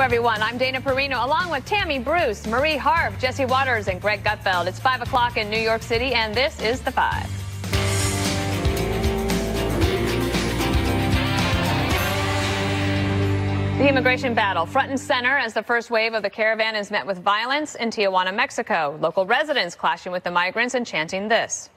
everyone. I'm Dana Perino, along with Tammy Bruce, Marie Harf, Jesse Waters, and Greg Gutfeld. It's 5 o'clock in New York City, and this is The Five. The immigration battle front and center as the first wave of the caravan is met with violence in Tijuana, Mexico. Local residents clashing with the migrants and chanting this.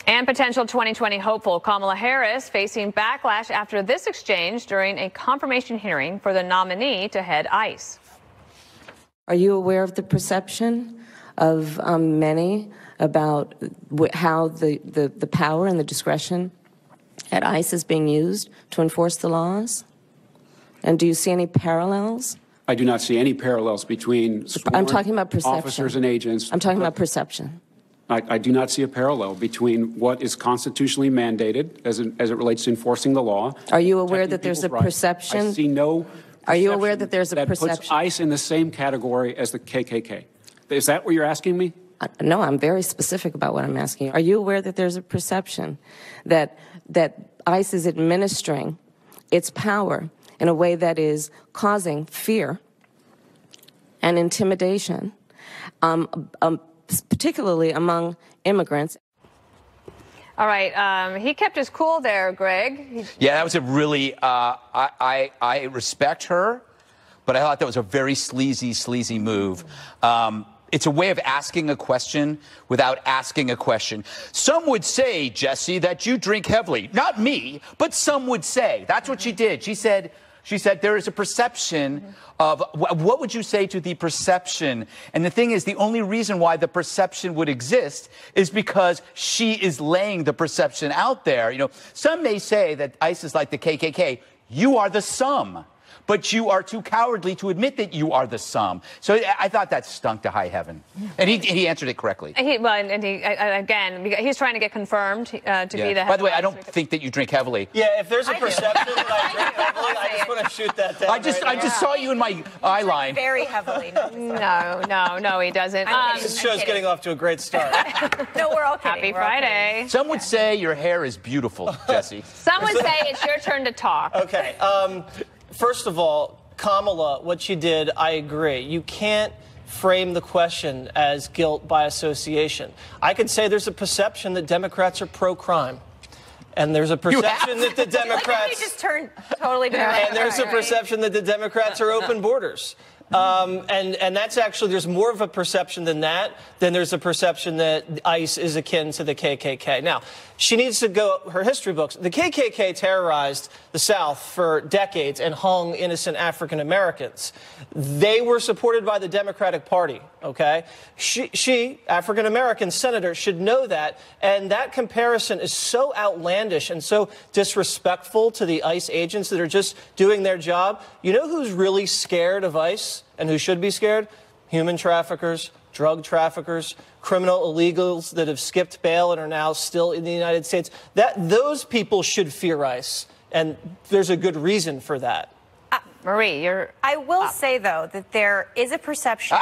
And potential 2020 hopeful Kamala Harris facing backlash after this exchange during a confirmation hearing for the nominee to head ICE. Are you aware of the perception of many about how the power and the discretion at ICE is being used to enforce the laws? And do you see any parallels? I do not see any parallels between I'm talking about perception. Officers and agents. I'm talking about perception. I do not see a parallel between what is constitutionally mandated as it relates to enforcing the law. Are you aware that there's a perception? I see no. Are you aware that there's a perception? That puts ICE in the same category as the KKK. Is that what you're asking me? No, I'm very specific about what I'm asking you. Are you aware that there's a perception that ICE is administering its power in a way that is causing fear and intimidation, particularly among immigrants? All right. He kept his cool there, Greg. Yeah, that was a really, I respect her, but I thought that was a very sleazy move. It's a way of asking a question without asking a question. Some would say, Jesse, that you drink heavily. Not me, but some would say. That's what she did. She said there is a perception of, what would you say to the perception? And the thing is, the only reason why the perception would exist is because she is laying the perception out there. You know, some may say that ICE is like the KKK. You are the sum, but you are too cowardly to admit that you are the sum. So I thought that stunk to high heaven. And he answered it correctly. Again, he's trying to get confirmed to be the head. By the way, I don't think that you drink heavily. Yeah, if there's a perception that I drink heavily, I just want to shoot that down. I just saw you in my eye line. Very heavily. No, he doesn't. This show's getting off to a great start. No, we're all kidding. Happy Friday. Some would say your hair is beautiful, Jesse. Some would say it's your turn to talk. Okay. First of all, Kamala, what she did, I agree. You can't frame the question as guilt by association. I could say there's a perception that Democrats are pro-crime. And there's a perception that the Democrats... You just turned totally different. And there's a perception that the Democrats are open borders. And that's actually, there's more of a perception than that, than there's a perception that ICE is akin to the KKK. Now, she needs to go, her history books. The KKK terrorized the South for decades and hung innocent African Americans. They were supported by the Democratic Party, okay? She, African American senator, should know that. And that comparison is so outlandish and so disrespectful to the ICE agents that are just doing their job. You know who's really scared of ICE and who should be scared? Human traffickers, drug traffickers, criminal illegals that have skipped bail and are now still in the United States. Those people should fear ICE, and there's a good reason for that. Marie, I will say, though, that there is a perception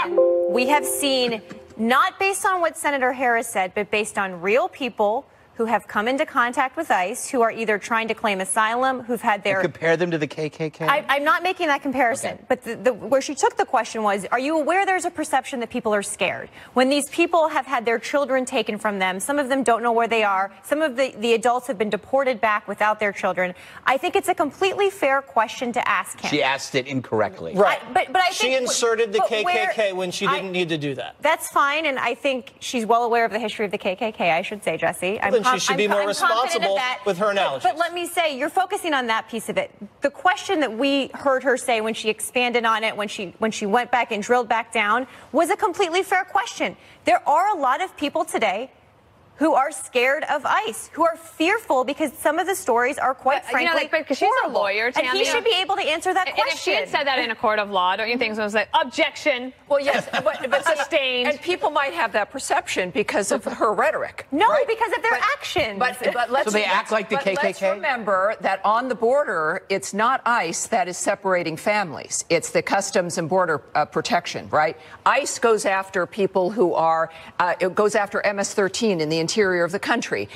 we have seen, not based on what Senator Harris said, but based on real people who have come into contact with ICE, who are either trying to claim asylum, who've had their... And compare them to the KKK? I'm not making that comparison. Okay. But where she took the question was, are you aware there's a perception that people are scared? When these people have had their children taken from them, some of them don't know where they are, some of the adults have been deported back without their children. I think it's a completely fair question to ask him. She asked it incorrectly. Right. But I think... She inserted the KKK when she didn't need to do that. That's fine, and I think she's well aware of the history of the KKK, I should say, Jesse. She should be more responsible with her analogy. But let me say, you're focusing on that piece of it. The question that we heard her say when she expanded on it, when she went back and drilled back down, was a completely fair question. There are a lot of people today who are scared of ICE, who are fearful because some of the stories are quite frankly because she's a horrible. lawyer, Tammy. And he should be able to answer that question. And if she had said that in a court of law, don't you think someone was like, objection? Well, yes, but sustained. And people might have that perception because of her rhetoric. No, right? because of their actions. But let's, so they act like the KKK? Let's remember that on the border, it's not ICE that is separating families. It's the Customs and Border Protection, right? ICE goes after people who are, it goes after MS-13 in the interior of the country,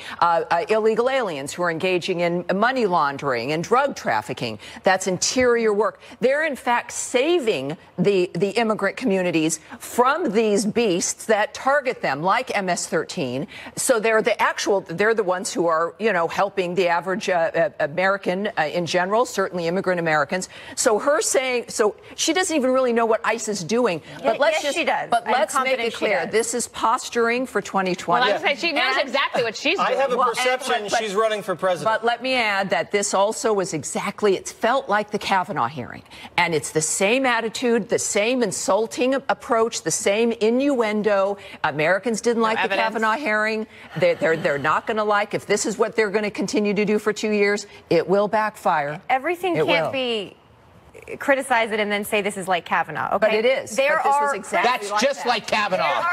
illegal aliens who are engaging in money laundering and drug trafficking. That's interior work. They're, in fact, saving the immigrant communities from these beasts that target them, like MS-13. So they're the ones who are, helping the average American in general, certainly immigrant Americans. So so she doesn't even really know what ICE is doing. But she does. But let's make it clear, this is posturing for 2020. Well, I was going to say, she knows exactly what she's doing. I have a perception she's running for president. But let me add that this also was it felt like the Kavanaugh hearing. And it's the same attitude, the same insulting approach, the same innuendo. Americans didn't like the Kavanaugh hearing. They're not going to like, if this is what they're going to continue to do for 2 years, it will backfire. Everything can't be criticize it and then say this is like Kavanaugh. Okay? But it is. That's just like Kavanaugh.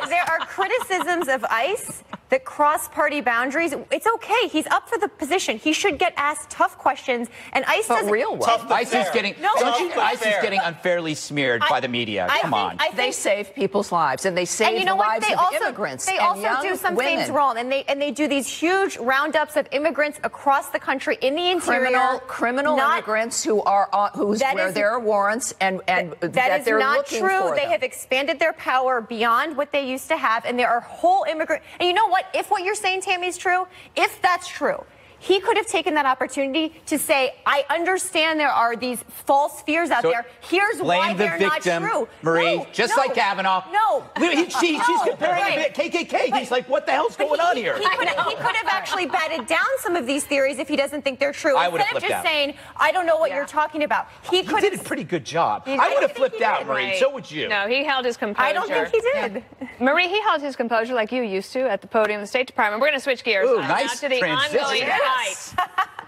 There are criticisms of ICE that cross party boundaries. It's okay. He's up for the position. He should get asked tough questions. And ICE doesn't. Real ones. ICE is getting unfairly smeared by the media. Come on. They save people's lives, and they save the lives of immigrants. They also do some things wrong, and they do these huge roundups of immigrants across the country in the interior. Criminal immigrants who are where there are warrants and that they're looking for. That is not true. They have expanded their power beyond what they used to have, and there are whole immigrant. And you know what? If what you're saying, Tammy, is true, if that's true, he could have taken that opportunity to say, I understand there are these false fears out there. Here's why they're not true. Marie, like Kavanaugh. No. She's comparing it to KKK. He's like, what the hell's going on here? He could have actually batted down some of these theories if he doesn't think they're true. Instead of just saying, I don't know what you're talking about. He did a pretty good job. I would have flipped out, Marie. Right. So would you. No, he held his composure. I don't think he did. Marie, he held his composure like you used to at the podium of the State Department. We're going to switch gears. Ooh, nice to the ongoing fight.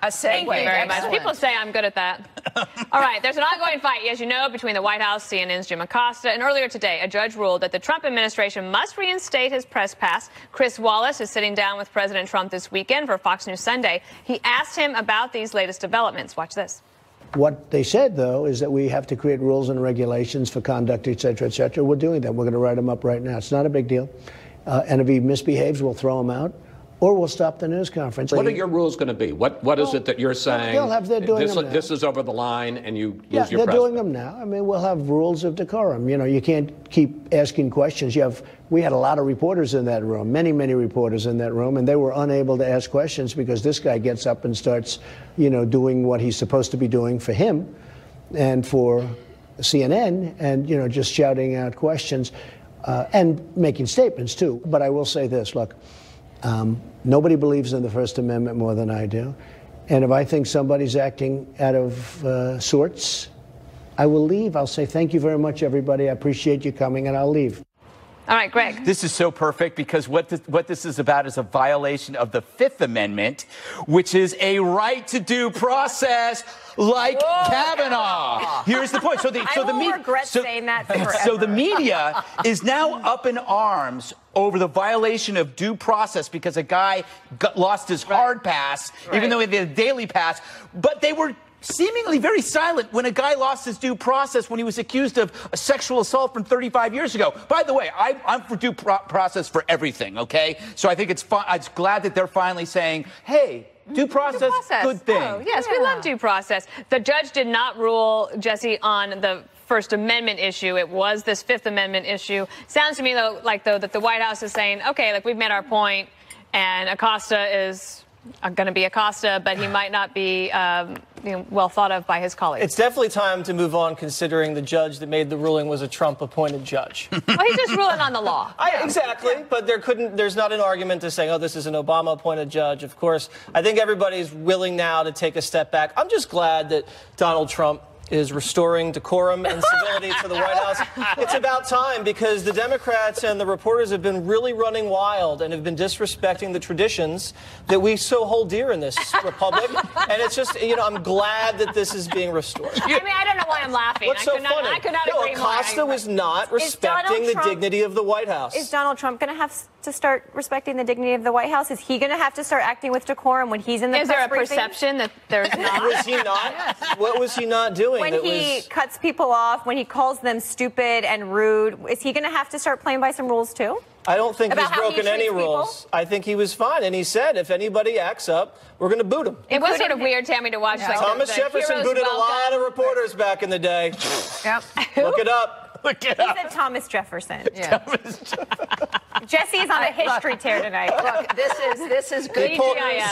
A segue. Thank you very much. People say I'm good at that. All right, there's an ongoing fight, as you know, between the White House, CNN's Jim Acosta, and earlier today, a judge ruled that the Trump administration must reinstate his press pass. Chris Wallace is sitting down with President Trump this weekend for Fox News Sunday. He asked him about these latest developments. Watch this. What they said, though, is that we have to create rules and regulations for conduct, et cetera, et cetera. We're doing that. We're going to write them up right now. It's not a big deal. And if he misbehaves, we'll throw him out. Or we'll stop the news conference. What are your rules going to be? What is it that you're saying? They're doing them now. This is over the line, and you lose they're your president. doing them now. I mean, we'll have rules of decorum. You can't keep asking questions. We had a lot of reporters in that room, many reporters in that room, and they were unable to ask questions because this guy gets up and starts, doing what he's supposed to be doing for him and for CNN, and just shouting out questions and making statements too. But I will say this: look. Nobody believes in the First Amendment more than I do. And if I think somebody's acting out of sorts, I will leave. I'll say, thank you very much, everybody. I appreciate you coming, and I'll leave. All right, Greg. This is so perfect because what this is about is a violation of the Fifth Amendment, which is a right to due process like Kavanaugh. Here's the point. So the media is now up in arms over the violation of due process because a guy lost his hard pass, even though he had a daily pass. But they were seemingly very silent when a guy lost his due process when he was accused of a sexual assault from 35 years ago. By the way, I'm for due process for everything, okay? So I think it's glad that they're finally saying, hey, due process, good thing. Oh, yes, we love due process. The judge did not rule, Jesse, on the First Amendment issue. It was this Fifth Amendment issue. Sounds to me, though, that the White House is saying, okay, we've made our point, and Acosta is going to be Acosta, but he might not be well thought of by his colleagues. It's definitely time to move on, considering the judge that made the ruling was a Trump-appointed judge. Well, he's just ruling on the law. Exactly, but there's not an argument to saying, oh, this is an Obama-appointed judge. Of course, I think everybody's willing now to take a step back. I'm just glad that Donald Trump is restoring decorum and civility to the White House. It's about time, because the Democrats and the reporters have been really running wild and have been disrespecting the traditions that we so hold dear in this republic. And it's just, I'm glad that this is being restored. I mean, I don't know why I'm laughing. What's so funny? I could not no, agree Acosta more. was not respecting the dignity of the White House. Is Donald Trump going to have to start respecting the dignity of the White House? Is he going to have to start acting with decorum when he's in the press briefing? Is there a perception that there's not? Was he not? Yes. What was he not doing? When he cuts people off, when he calls them stupid and rude, is he going to have to start playing by some rules too? I don't think he's broken any rules. I think he was fine. And he said, if anybody acts up, we're going to boot him. It was sort of weird, Tammy, to watch. Like Thomas Jefferson booted a lot of reporters back in the day. Yep. Look it up. He said Thomas Jefferson. Yeah. Jesse's on a history tear tonight. Look, this is good.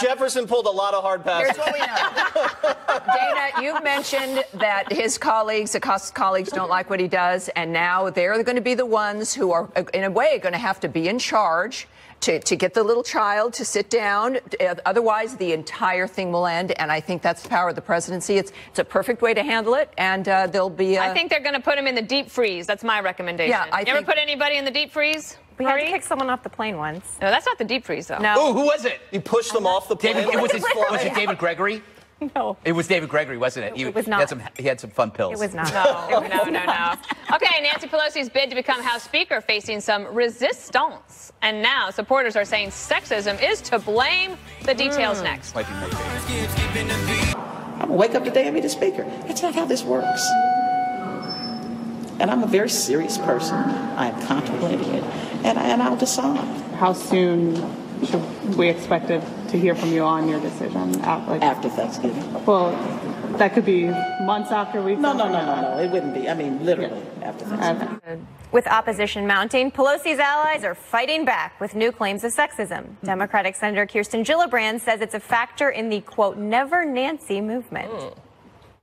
Jefferson pulled a lot of hard passes. Here's what we know. Dana, you've mentioned that his colleagues, Acosta's colleagues, don't like what he does, and now they're going to be the ones who are, in a way, going to have to be in charge to get the little child to sit down. Otherwise, the entire thing will end, and I think that's the power of the presidency. It's a perfect way to handle it, and there'll be I think they're going to put him in the deep freeze. That's my recommendation. Yeah, you ever put anybody in the deep freeze? We had to kick someone off the plane once. No, that's not the deep freeze, though. No. Oh, who was it? You pushed them off the plane. Was it David Gregory? No. It was David Gregory, wasn't it? It was not. He had some fun pills. It was not. No. Okay, Nancy Pelosi's bid to become House Speaker facing some resistance. And now supporters are saying sexism is to blame. The details next. Might be my favorite. I'm going to wake up today and be the Speaker. That's not how this works. And I'm a very serious person. I'm contemplating it, and I'll decide. How soon should we expect to hear from you on your decision? After Thanksgiving. Well, that could be months after, weeks No, after. it wouldn't be. I mean, literally after Thanksgiving. With opposition mounting, Pelosi's allies are fighting back with new claims of sexism. Democratic Senator Kirsten Gillibrand says it's a factor in the, quote, Never Nancy movement.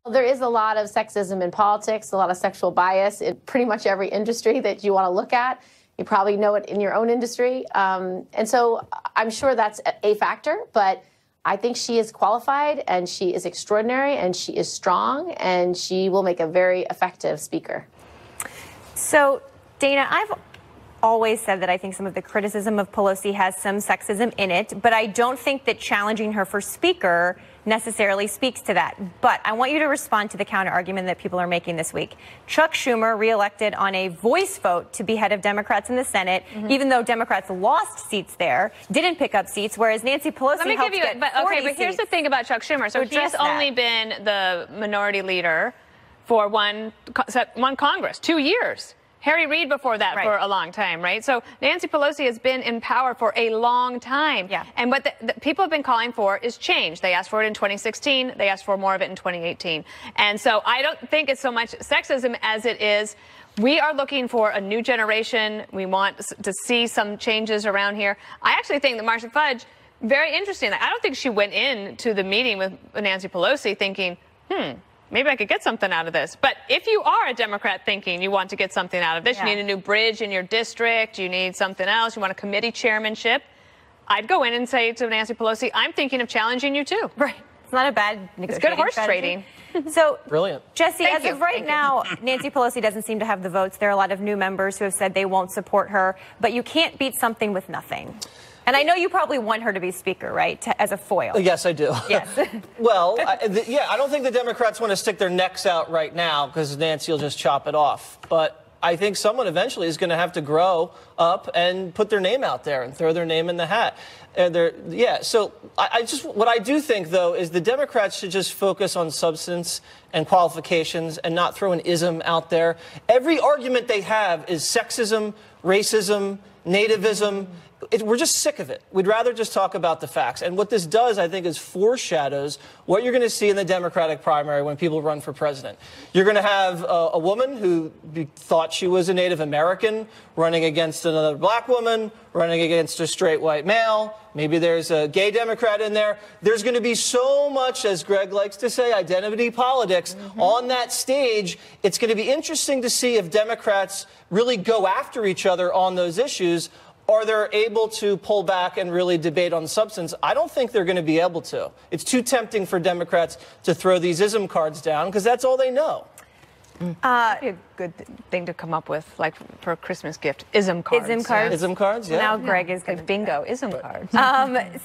Well, there is a lot of sexism in politics, a lot of sexual bias in pretty much every industry that you want to look at. You probably know it in your own industry. And so I'm sure that's a factor, but I think she is qualified and she is extraordinary and she is strong and she will make a very effective speaker. So, Dana, I've always said that I think some of the criticism of Pelosi has some sexism in it, but I don't think that challenging her for speaker necessarily speaks to that. But I want you to respond to the counter-argument that people are making this week. Chuck Schumer, reelected on a voice vote to be head of Democrats in the Senate, even though Democrats lost seats there, didn't pick up seats, whereas Nancy Pelosi helped get 40 but here's the thing about Chuck Schumer. So he's only been the minority leader for one Congress, 2 years. Harry Reid before that for a long time, right? So Nancy Pelosi has been in power for a long time. Yeah. And what the people have been calling for is change. They asked for it in 2016. They asked for more of it in 2018. And so I don't think it's so much sexism as it is we are looking for a new generation. We want to see some changes around here. I actually think that Marcia Fudge, very interesting. I don't think she went into the meeting with Nancy Pelosi thinking, maybe I could get something out of this. But if you are a Democrat thinking you want to get something out of this, you need a new bridge in your district, you need something else, you want a committee chairmanship, I'd go in and say to Nancy Pelosi, I'm thinking of challenging you too. Right. It's not a bad negotiating It's good horse strategy. trading. So, brilliant. Jesse, as of right now, Nancy Pelosi doesn't seem to have the votes. There are a lot of new members who have said they won't support her, but you can't beat something with nothing. And I know you probably want her to be speaker, right, as a foil. Yes, I do. Yes. Well, I don't think the Democrats want to stick their necks out right now because Nancy will just chop it off. But I think someone eventually is going to have to grow up and put their name out there and throw their name in the hat. So what I do think, though, is the Democrats should just focus on substance and qualifications and not throw an ism out there. Every argument they have is sexism, racism, nativism. We're just sick of it. We'd rather just talk about the facts. And what this does, I think, is foreshadows what you're going to see in the Democratic primary when people run for president. You're going to have a woman who thought she was a Native American running against another black woman, running against a straight white male. Maybe there's a gay Democrat in there. There's going to be so much, as Greg likes to say, identity politics on that stage. It's going to be interesting to see if Democrats really go after each other on those issues, or they're able to pull back and really debate on substance, I don't think they're going to be able to. It's too tempting for Democrats to throw these ism cards down because that's all they know. That'd be a good thing to come up with, like for a Christmas gift. Ism cards. Ism cards. Ism cards, yeah. Now Greg is like bingo. Ism cards.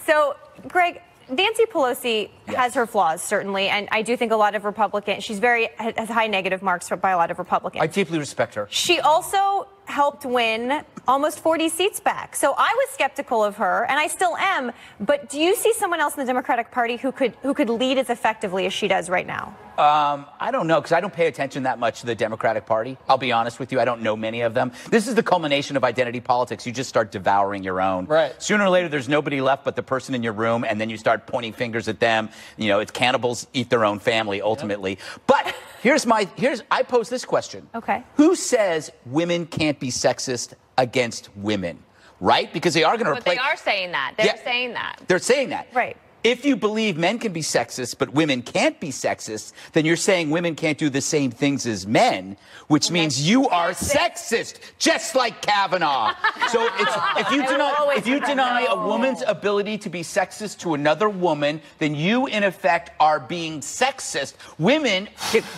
So, Greg, Nancy Pelosi has her flaws, certainly, and I do think a lot of Republicans, has high negative marks by a lot of Republicans. I deeply respect her. She also helped win almost 40 seats back. So I was skeptical of her, and I still am, but do you see someone else in the Democratic Party who could lead as effectively as she does right now? I don't know, because I don't pay attention that much to the Democratic Party. I'll be honest with you. I don't know many of them. This is the culmination of identity politics. You just start devouring your own. Right. Sooner or later, there's nobody left but the person in your room, and then you start pointing fingers at them. You know, it's cannibals eat their own family, ultimately. Yep. But I pose this question. Okay. Who says women can't be sexist against women? Right? Because they are going to replace... But they are saying that. They're saying that. They're saying that. Right. If you believe men can be sexist, but women can't be sexist, then you're saying women can't do the same things as men, which means you are sexist, just like Kavanaugh. So if you deny a woman's ability to be sexist to another woman, then you, in effect, are being sexist. Women,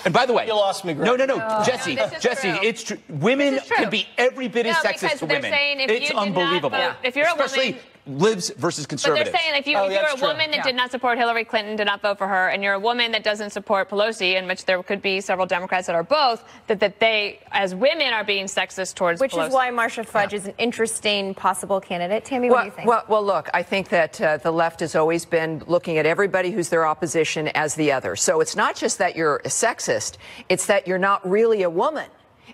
and by the way, you lost me, Greg. No, Jesse, it's true. Women can be every bit as sexist to women. It's unbelievable. If you're a woman. Libs versus conservatives. But they're saying if you're a woman that did not support Hillary Clinton, did not vote for her, and you're a woman that doesn't support Pelosi, in which there could be several Democrats that are both, that they, as women, are being sexist towards Which Pelosi. is why Marcia Fudge is an interesting possible candidate. Tammy, what do you think? Well, look, I think that the left has always been looking at everybody who's their opposition as the other. So it's not just that you're a sexist, it's that you're not really a woman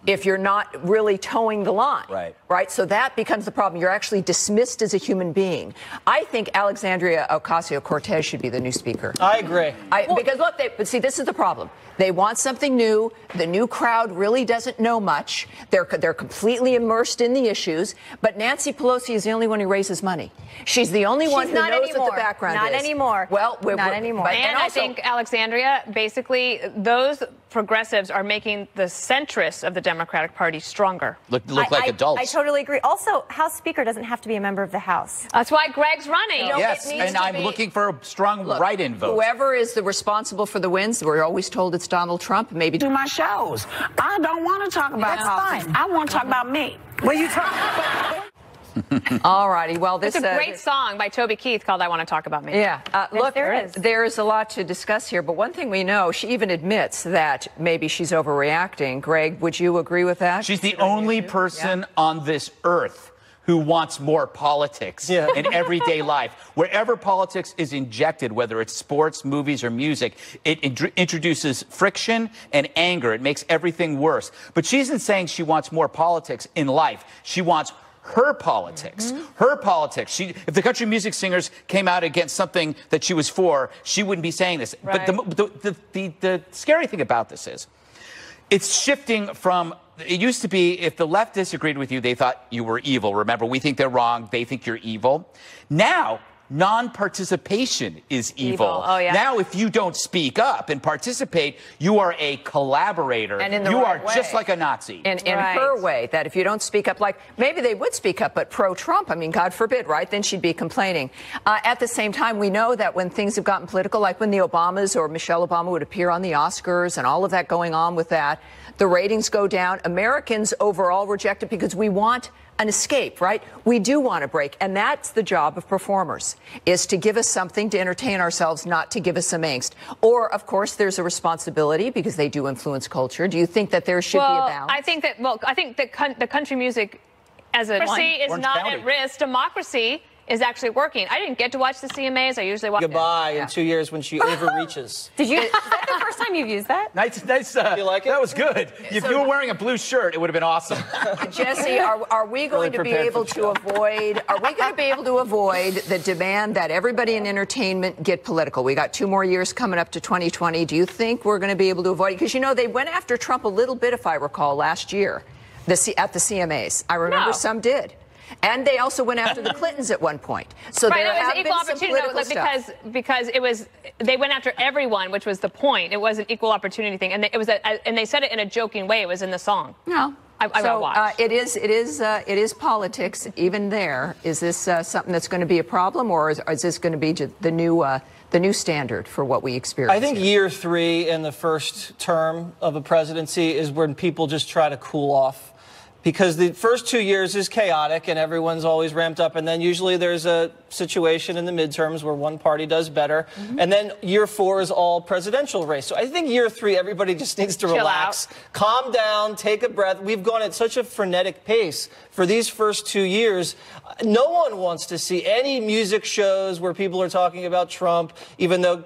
if you're not really towing the line. Right? So that becomes the problem. You're actually dismissed as a human being. I think Alexandria Ocasio-Cortez should be the new speaker. I agree. Because look, but see, this is the problem. They want something new. The new crowd really doesn't know much. They're completely immersed in the issues. But Nancy Pelosi is the only one who raises money. She's the only one who knows what the background is. Not anymore. Well, not anymore. And I think, Alexandria, basically, those progressives are making the centrists of the Democratic Party stronger. Look like adults. I totally agree. Also, House Speaker doesn't have to be a member of the House. That's why Greg's running. Yes, and I'm looking for a strong write-in vote. Whoever is the responsible for the wins, we're always told it's Donald Trump. Maybe do my shows. I don't want to talk about politics. I want to talk about me. What are you talking about? All righty. Well, it's a great song by Toby Keith called "I Want to Talk About Me." Yeah. Look, there is a lot to discuss here, but one thing we know, she even admits that maybe she's overreacting. Greg, would you agree with that? She's the only person on this earth who wants more politics in everyday life. Wherever politics is injected, whether it's sports, movies, or music, it introduces friction and anger. It makes everything worse. But she isn't saying she wants more politics in life. She wants her politics. Her politics. If the country music singers came out against something that she was for, she wouldn't be saying this. Right. But the scary thing about this is it's shifting from, it used to be if the left disagreed with you, they thought you were evil. Remember, we think they're wrong, they think you're evil. Now, non-participation is evil. Oh, yeah. Now, if you don't speak up and participate, you are a collaborator. And in the you right are way. Just like a Nazi. In her way, that if you don't speak up, like maybe they would speak up, but pro-Trump, I mean, God forbid, right? Then she'd be complaining. At the same time, we know that when things have gotten political, like when the Obamas or Michelle Obama would appear on the Oscars and all of that going on with that, the ratings go down. Americans overall reject it because we want an escape, right? We do want a break. And that's the job of performers, is to give us something to entertain ourselves, not to give us some angst. Or, of course, there's a responsibility because they do influence culture. Do you think that there should be a balance? I think that the country music as a democracy is not at risk. Democracy is actually working. I didn't get to watch the CMAs. I usually watch Goodbye in 2 years when she overreaches. Is that the first time you've used that? Nice. You like it? That was good. If you were wearing a blue shirt, it would have been awesome. Jesse, are we going to be able to avoid? Are we going to be able to avoid the demand that everybody in entertainment get political? We got 2 more years coming up to 2020. Do you think we're going to be able to avoid it? Because you know they went after Trump a little bit, if I recall, last year, at the CMAs. I remember some did. And they also went after the Clintons at one point. So right, there it was have equal been some opportunity political because it was they went after everyone, which was the point. It was an equal opportunity thing, and it was and they said it in a joking way. It was in the song. No. I gotta watch. It is politics. Even there, is this something that's going to be a problem, or is this going to be the new standard for what we experience? I think year 3 in the first term of a presidency is when people just try to cool off. Because the first 2 years is chaotic and everyone's always ramped up. And then usually there's a situation in the midterms where one party does better. And then year 4 is all presidential race. So I think year 3, everybody just needs to relax, calm down, take a breath. We've gone at such a frenetic pace for these first 2 years. No one wants to see any music shows where people are talking about Trump, even though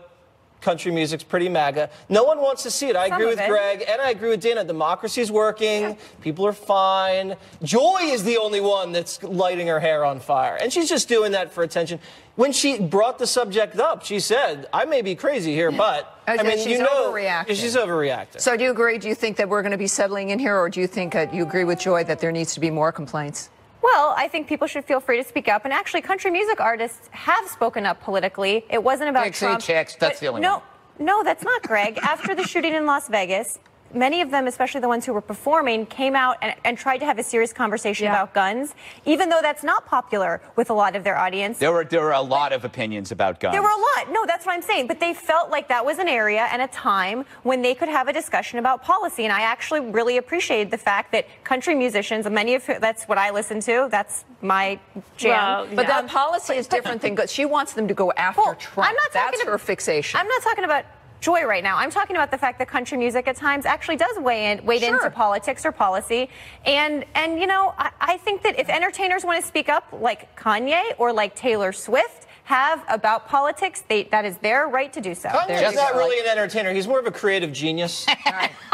country music's pretty MAGA. No one wants to see it. I agree with Greg, and I agree with Dana. Democracy's working. People are fine. Joy is the only one that's lighting her hair on fire, and she's just doing that for attention. When she brought the subject up, she said, I may be crazy here, but I mean, she's overreacting. She's overreacting. So do you agree? Do you think that we're going to be settling in here, or do you think you agree with Joy that there needs to be more complaints? Well, I think people should feel free to speak up. And actually, country music artists have spoken up politically. It wasn't about Trump. That's the only one. No, that's not, Greg. After the shooting in Las Vegas, many of them, especially the ones who were performing, came out and tried to have a serious conversation about guns, even though that's not popular with a lot of their audience. There were a lot of opinions about guns. There were a lot. No, that's what I'm saying. But they felt like that was an area and a time when they could have a discussion about policy. And I actually really appreciated the fact that country musicians, many of whom, that's what I listen to, that's my jam. Well, but that policy is different than good. She wants them to go after Trump. That's her fixation. I'm not talking about Joy right now. I'm talking about the fact that country music at times actually does wade into politics or policy. And you know, I think that if entertainers want to speak up like Kanye or like Taylor Swift have about politics, that is their right to do so. Kanye's not really an entertainer. He's more of a creative genius.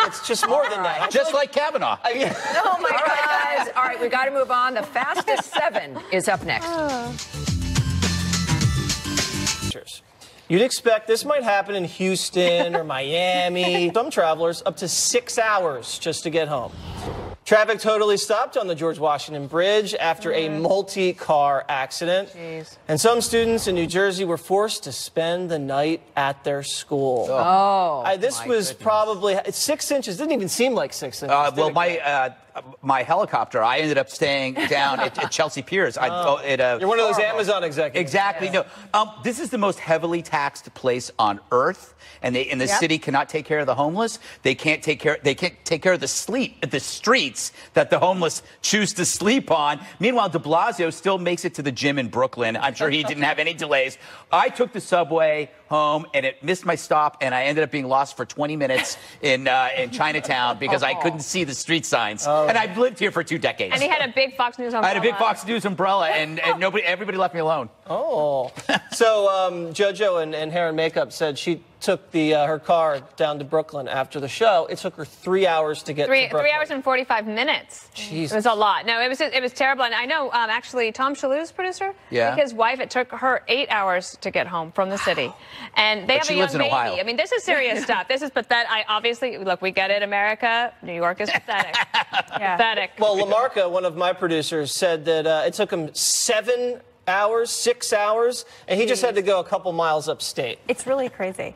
It's just more than that. Just like Kavanaugh. Oh, my God. Guys. All right, we got to move on. The fastest 7 is up next. You'd expect this might happen in Houston or Miami. Some travelers up to 6 hours just to get home. Traffic totally stopped on the George Washington Bridge after a multi-car accident. And some students in New Jersey were forced to spend the night at their school. This was probably 6 inches. Didn't even seem like 6 inches. Well, my helicopter, I ended up staying down at Chelsea Piers. You're one of those Amazon executives. Exactly. No, this is the most heavily taxed place on earth, and the city cannot take care of the homeless. They can't take care of the streets that the homeless choose to sleep on. Meanwhile, de Blasio still makes it to the gym in Brooklyn. I'm sure he didn't have any delays. I took the subway home, and it missed my stop, and I ended up being lost for 20 minutes in Chinatown because I couldn't see the street signs. And I've lived here for 2 decades. And he had a big Fox News umbrella. I had a big Fox News umbrella, and everybody left me alone. So JoJo and Hair and Makeup said she took her car down to Brooklyn after the show. It took her 3 hours to get to Brooklyn. 3 hours and 45 minutes. Jesus. It was a lot. No, it was terrible. And I know, actually, Tom Shalhoub's producer, his wife, it took her 8 hours to get home from the city. And they have a young baby. Ohio. I mean, this is serious stuff. This is pathetic. Look, we get it, America. New York is pathetic. Pathetic. Well, Lamarca, one of my producers, said that it took him 7 hours, 6 hours, and he just had to go a couple miles upstate. It's really crazy.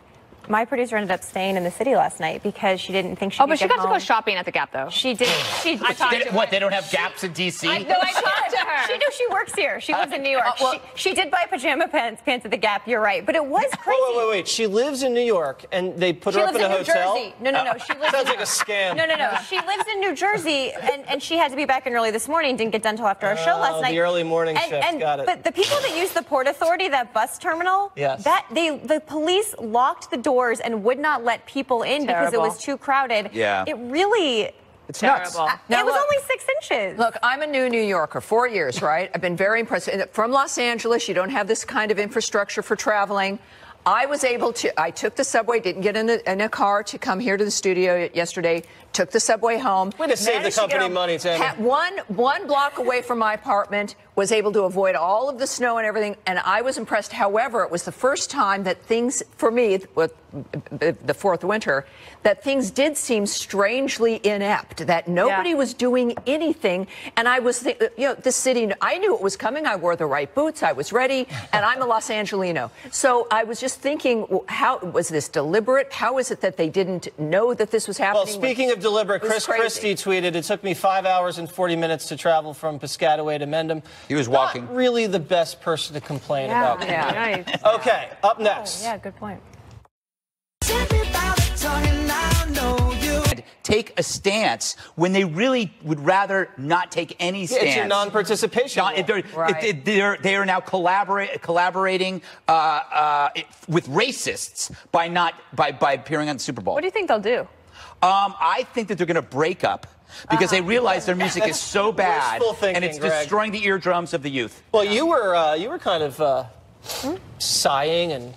My producer ended up staying in the city last night because she didn't think she could but she get got home. to go shopping at the Gap, though. She did. I talked to her. What, they don't have Gaps in D.C.? I talked to her. She works here. She lives in New York. She did buy pajama pants at the Gap, you're right. But it was crazy. Wait. She lives in New York, and they put her up in a hotel? She lives in New Jersey. No. She lives Sounds like a scam. No. She lives in New Jersey, and she had to be back in early this morning. Didn't get done until after our show last night. The early morning shift, got it. But the people that use the Port Authority, that bus terminal, the police locked the doors and would not let people in because it was too crowded. Yeah. It really... It's nuts. It was only 6 inches. Look, I'm a New Yorker, 4 years, right? I've been very impressed. From Los Angeles, you don't have this kind of infrastructure for traveling. I was able to, I took the subway, didn't get in a car to come here to the studio yesterday, took the subway home. Way to save the company money, Tammy. One block away from my apartment, was able to avoid all of the snow and everything, and I was impressed. However, it was the first time that things, for me, with the fourth winter, that things did seem strangely inept, that nobody was doing anything. And I was thinking, this city, I knew it was coming. I wore the right boots. I was ready. And I'm a Los Angelino. So I was just thinking, how was this deliberate? How is it that they didn't know that this was happening? Well, speaking of deliberate, Chris Christie tweeted, it took me 5 hours and 40 minutes to travel from Piscataway to Mendham. He was walking. Not really the best person to complain about. Right. Okay, up next. Yeah, good point. Take a stance when they really would rather not take any stance. It's your non-participation. They are now collaborating with racists by appearing on the Super Bowl. What do you think they'll do? I think that they're going to break up because they realize their music is so bad and it's destroying the eardrums of the youth. Well, you were kind of sighing and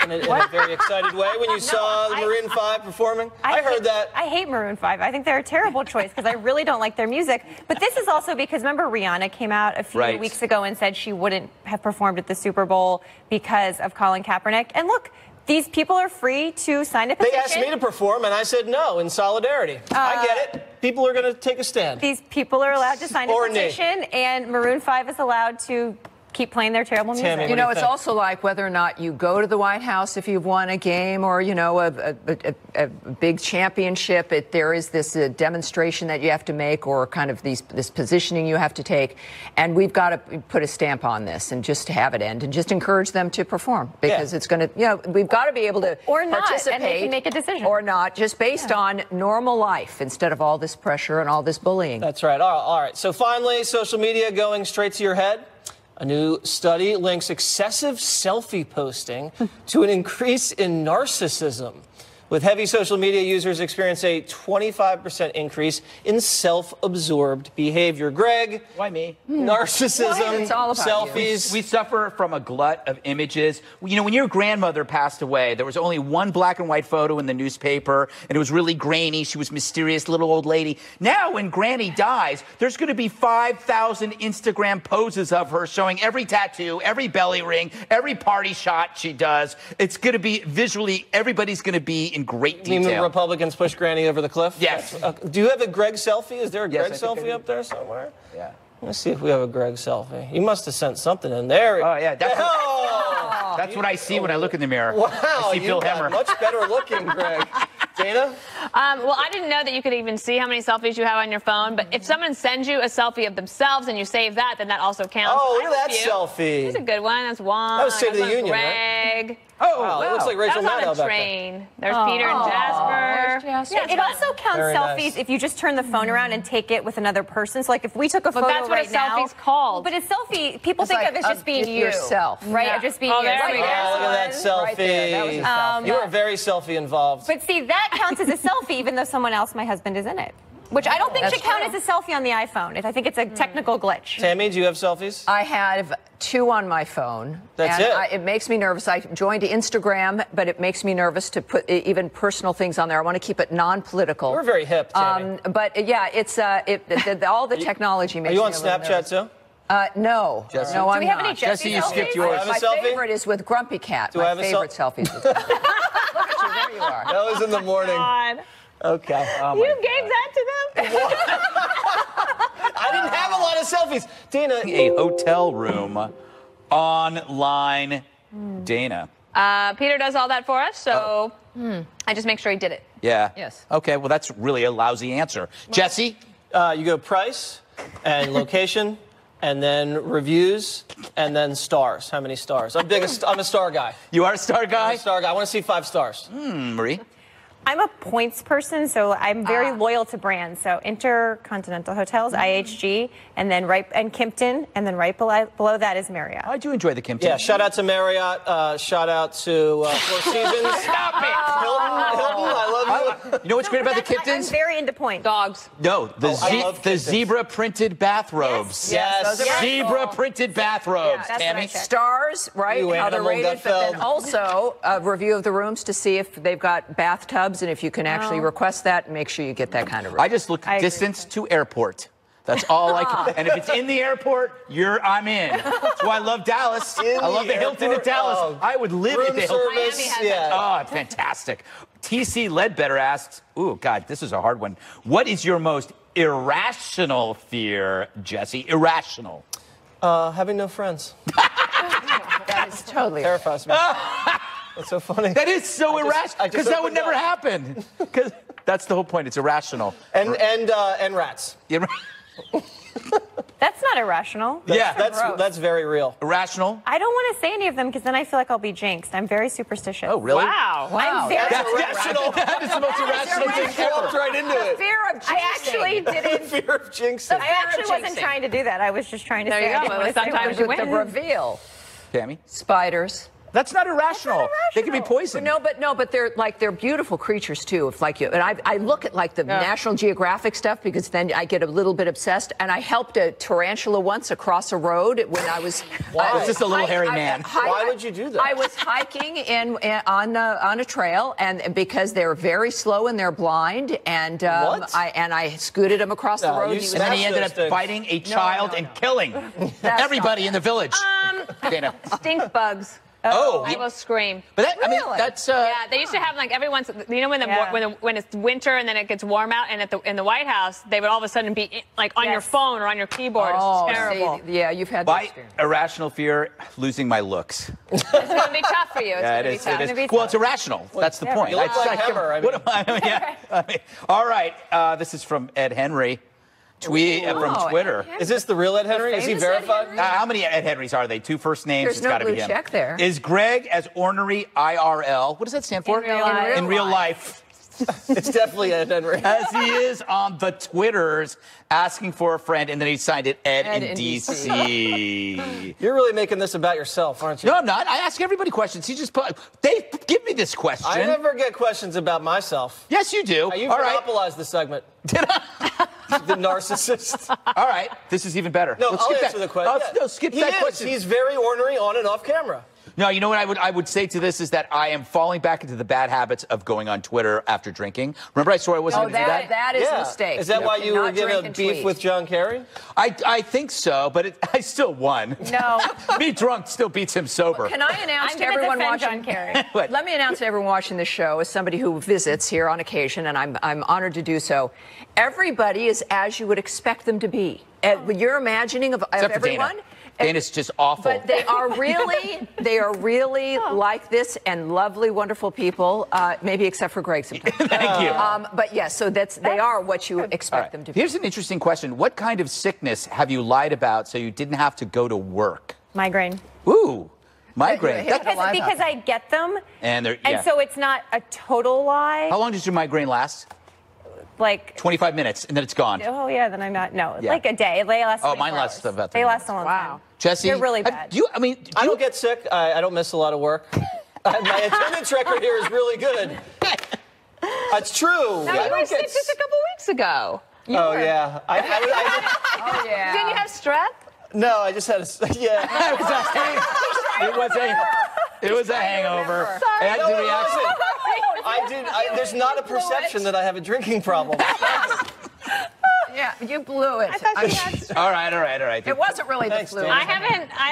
in a very excited way when you saw the Maroon 5 performing. I heard that. I hate Maroon 5. I think they're a terrible choice because I really don't like their music. But this is also because, remember, Rihanna came out a few weeks ago and said she wouldn't have performed at the Super Bowl because of Colin Kaepernick. And look, these people are free to sign a petition. They asked me to perform, and I said no in solidarity. I get it. People are going to take a stand. These people are allowed to sign a petition, and Maroon 5 is allowed to keep playing their terrible music. Tammy, it's also like whether or not you go to the White House if you've won a game or, a big championship. There is this demonstration that you have to make or kind of this positioning you have to take. And we've got to put a stamp on this and just have it end and just encourage them to perform because it's going to, we've got to be able to participate. And they can make a decision. Or not, just based on normal life instead of all this pressure and all this bullying. That's right. All right. So finally, social media going straight to your head. A new study links excessive selfie posting to an increase in narcissism. With heavy social media users experience a 25% increase in self-absorbed behavior. Greg. Why me? Narcissism, it's all about selfies. We suffer from a glut of images. When your grandmother passed away, there was only one black and white photo in the newspaper, and it was really grainy. She was a mysterious little old lady. Now, when Granny dies, there's going to be 5,000 Instagram poses of her showing every tattoo, every belly ring, every party shot she does. It's going to be visually, everybody's going to be in great detail. You mean the Republicans push Granny over the cliff? Yes. Do you have a Greg selfie? Is there a Greg selfie up there somewhere? Yeah. Let's see if we have a Greg selfie. You must have sent something in there. Oh, yeah. That's what I see when I look in the mirror. Wow. I see Phil Hemmer. Much better looking, Greg. Dana? Well, I didn't know that you could even see how many selfies you have on your phone, but if someone sends you a selfie of themselves and you save that, then that also counts. Oh, look at that selfie. That's a good one. That's Juan. That was State of the Union, Greg. right? Oh, wow. It looks like Rachel Maddow. That was on a train. There's Peter and Jasper. Yeah, it also counts selfies if you just turn the phone around and take it with another person. So, like, if we took a photo right now. But that's what a selfie's called. But a selfie, people think of as just being you. Yourself. Right? Of just being you. Look at that selfie. Right there. That was a selfie. You were very selfie involved. But see, that counts as a selfie, even though someone else, my husband, is in it. Which I don't think should count as a selfie on the iPhone. I think it's a technical glitch. Tammy, do you have selfies? I have 2 on my phone. That's it? It makes me nervous. I joined Instagram, but it makes me nervous to put even personal things on there. I want to keep it non-political. We're very hip, Tammy. But yeah, it's all the technology makes me Are you on a little Snapchat nervous. too? No. Jesse. No, I'm Do we have not. any Jesse you skipped yours. My favorite is with Grumpy Cat. Do I have a favorite selfies. Look at you. There you are. That was in the morning. God. Okay. You gave that to them? I didn't have a lot of selfies. Dana. A hotel room online. Dana. Peter does all that for us, so I just make sure he did it. Yeah. Yes. Okay, well, that's really a lousy answer. Jesse? You go price and location and then reviews and then stars. How many stars? I'm a star guy. You are a star guy? I'm a star guy. I want to see 5 stars. Marie? I'm a points person, so I'm very loyal to brands. So Intercontinental Hotels, IHG, and then and Kimpton, and then right below that is Marriott. How'd you enjoy the Kimpton? Yeah, shout out to Marriott. Shout out to Four Seasons. Stop it! Hilton, I love you. You know what's great about the I'm Kimptons? very into points. Dogs. No, the Kimptons. zebra-printed bathrobes. Yes. Zebra-printed bathrobes, That's Tammy. what I checked. Stars, right? You How they're animal rated, but then Gutfeld. also a review of the rooms to see if they've got bathtubs and if you can actually request that and make sure you get that kind of review. I just look distance to airport. That's all I can. And if it's in the airport, I'm in. That's why I love Dallas. I love the Hilton at Dallas. I would live at the Hilton. Miami has that. Oh, fantastic. TC Ledbetter asks, ooh, God, this is a hard one. What is your most irrational fear, Jesse? Irrational. Having no friends. That is totally terrifies me. That's so funny. That is so irrational, because that would never happen. Because that's the whole point. It's irrational. And rats. That's not irrational. That's very real. Irrational? I don't want to say any of them because then I feel like I'll be jinxed. I'm very superstitious. Oh, really? Wow. I'm very That's irrational. That is the most irrational thing ever. Walked right into it. Fear of jinxing. I actually didn't. Fear of jinxing. I actually wasn't trying to do that. I was just trying to There say you I go. didn't want to say Sometimes what you I The win. reveal. Tammy? Spiders. That's not irrational. They can be poisoned. No, but they're beautiful creatures too. If like you and I look at like the National Geographic stuff because then I get a little bit obsessed. And I helped a tarantula once across a road when I was. Why? It's just a little hairy man. Why would you do that? I was hiking on a trail, and because they're very slow and they're blind, and I scooted him across the road. And then he ended up fighting a child and killing everybody in the village. Dana. Stink bugs. Oh, I will scream. But that, I mean, that's yeah. They used to have like every once, you know, when it's winter and then it gets warm out, and in the White House, they would all of a sudden be like on your phone or on your keyboard. It's terrible. Yeah, you've had. My irrational fear, losing my looks. It's going to be tough for you. It's Yeah, it is. Well, it's irrational. That's the point. You look like Hammer. I mean. All right. This is from Ed Henry. Tweet from Twitter. Is this the real Ed Henry? Is he verified? How many Ed Henrys are they? 2 first names. There's It's no got to be blue him. check there. Is Greg as ornery IRL? What does that stand for? In real life. It's definitely Ed Henry. As he is on the Twitters, asking for a friend, and then he signed it Ed in DC. You're really making this about yourself, aren't you? No, I'm not. I ask everybody questions. He just they give me this question. I never get questions about myself. Yes, you do. You've All right. monopolized the segment. Did I? The narcissist. All right. This is even better. No, Let's I'll skip answer that. the question. No, skip that question. He's very ornery on and off camera. No, you know what I would say to this is that I am falling back into the bad habits of going on Twitter after drinking. Remember I swore I wasn't going to do that? That is a mistake. Is that why you were getting a beef with John Kerry? I think so, but I still won. No. Me drunk still beats him sober. Can I announce to gonna everyone defend watching? John Kerry. Let me announce to everyone watching this show, as somebody who visits here on occasion, and I'm honored to do so. Everybody is as you would expect them to be. Your imagining of Except for everyone. Dana. Dana's just awful. But they are really like this and lovely, wonderful people. Maybe except for Greg sometimes. Thank you. But yes, so they are what you expect them to be. Here's an interesting question. What kind of sickness have you lied about so you didn't have to go to work? Migraine. Ooh, migraine. Because I get them. And so it's not a total lie. How long does your migraine last? Like 25 minutes, and then it's gone. Oh yeah, then I'm not. No, Yeah. like a day. They last. Oh, mine 24 lasts hours. about 3 They last a long time. Jesse, they're really bad. I don't get sick. I don't miss a lot of work. My attendance record here is really good. That's true. No, you were sick just a couple weeks ago. Oh yeah. Oh yeah. Didn't you have strep? No, I just had yeah. It was a hangover. Sorry. I had the reaction. I did. There's not a perception that I have a drinking problem. Yeah, you blew it. I thought you had All right. It wasn't really the flu. I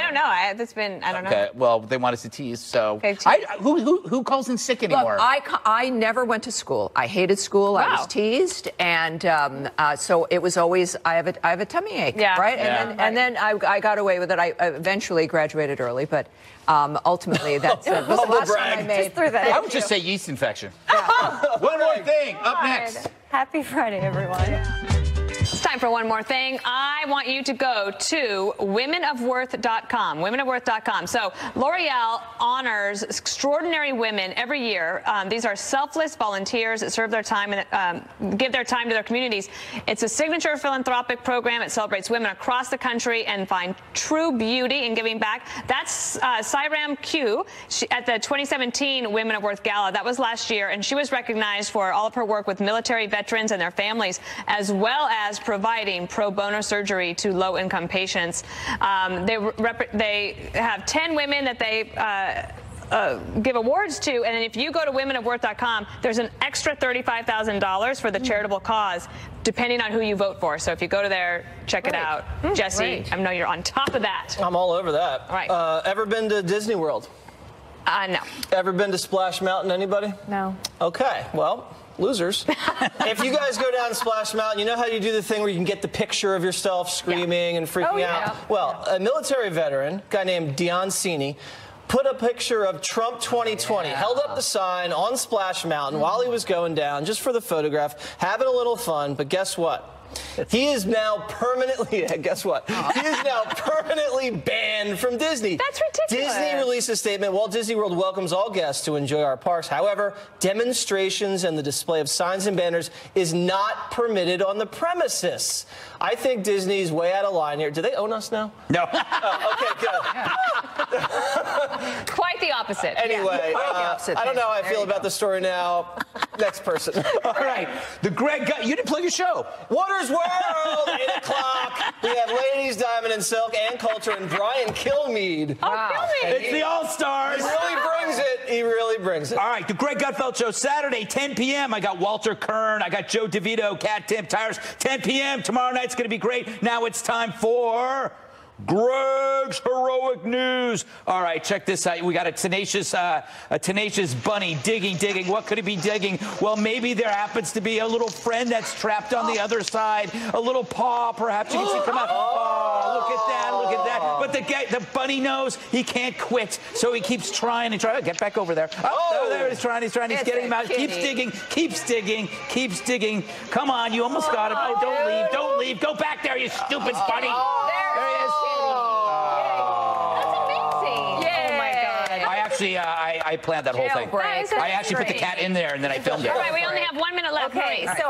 don't know. I don't know. Okay, well, they want us to tease, so. Okay, tease. Who calls in sick anymore? Look, I never went to school. I hated school. Wow. I was teased, and so it was always I have a tummy ache, Yeah. right? Yeah. And then I got away with it. I eventually graduated early, but ultimately that was the last time I made. Just threw that. I would just say yeast infection. One more thing. Up next. Happy Friday, everyone. It's time for one more thing. I want you to go to womenofworth.com. Womenofworth.com. So L'Oreal honors extraordinary women every year. These are selfless volunteers that serve their time and give their time to their communities. It's a signature philanthropic program. It celebrates women across the country and find true beauty in giving back. That's Sairam Q at the 2017 Women of Worth Gala. That was last year, and she was recognized for all of her work with military veterans and their families, as well as providing pro bono surgery to low-income patients. They have 10 women that they give awards to. And if you go to womenofworth.com, there's an extra $35,000 for the charitable cause, depending on who you vote for. So if you go to there, check it out. Jesse, I know you're on top of that. I'm all over that. All right. Ever been to Disney World? No. Ever been to Splash Mountain, anybody? No. Okay, well, losers. If you guys go down Splash Mountain, you know how you do the thing where you can get the picture of yourself screaming and freaking out? Well, a military veteran, a guy named Dion Cini, put a picture of Trump 2020, held up the sign on Splash Mountain while he was going down, just for the photograph, having a little fun, but guess what? He is now permanently, guess what? He is now permanently banned from Disney. That's ridiculous. Disney released a statement, Walt Disney World welcomes all guests to enjoy our parks. However, demonstrations and the display of signs and banners is not permitted on the premises. I think Disney's way out of line here. Do they own us now? No. Oh, okay, good. Quite the opposite. Anyway, I don't know how I feel about the story now. Next person. All right. The Greg, you didn't plug your show. Water's World, 8 o'clock. We have Ladies, Diamond and Silk, Ann Coulter, and Brian Kilmeade. Oh, Kilmeade. It's the All-Stars. He really brings it. He really brings it. All right, the Greg Gutfeld Show, Saturday, 10 p.m. I got Walter Kern. I got Joe DeVito, Cat Tim Tires, 10 p.m. Tomorrow night's going to be great. Now it's time for Greg's Heroic News. All right, check this out. We got a tenacious bunny digging. What could it be digging? Well, maybe there happens to be a little friend that's trapped on the other side. A little paw, perhaps you can see. Come on. Oh, look at that. But the bunny knows he can't quit, so he keeps trying and trying. Get back over there. Oh, there he's trying. He's getting him out. Keeps digging. Come on, you almost got him. Oh, don't leave. Go back there, you stupid bunny. There he is. I planned that whole thing. I actually put the cat in there and then I filmed it. All right, we only have 1 minute left. Okay, so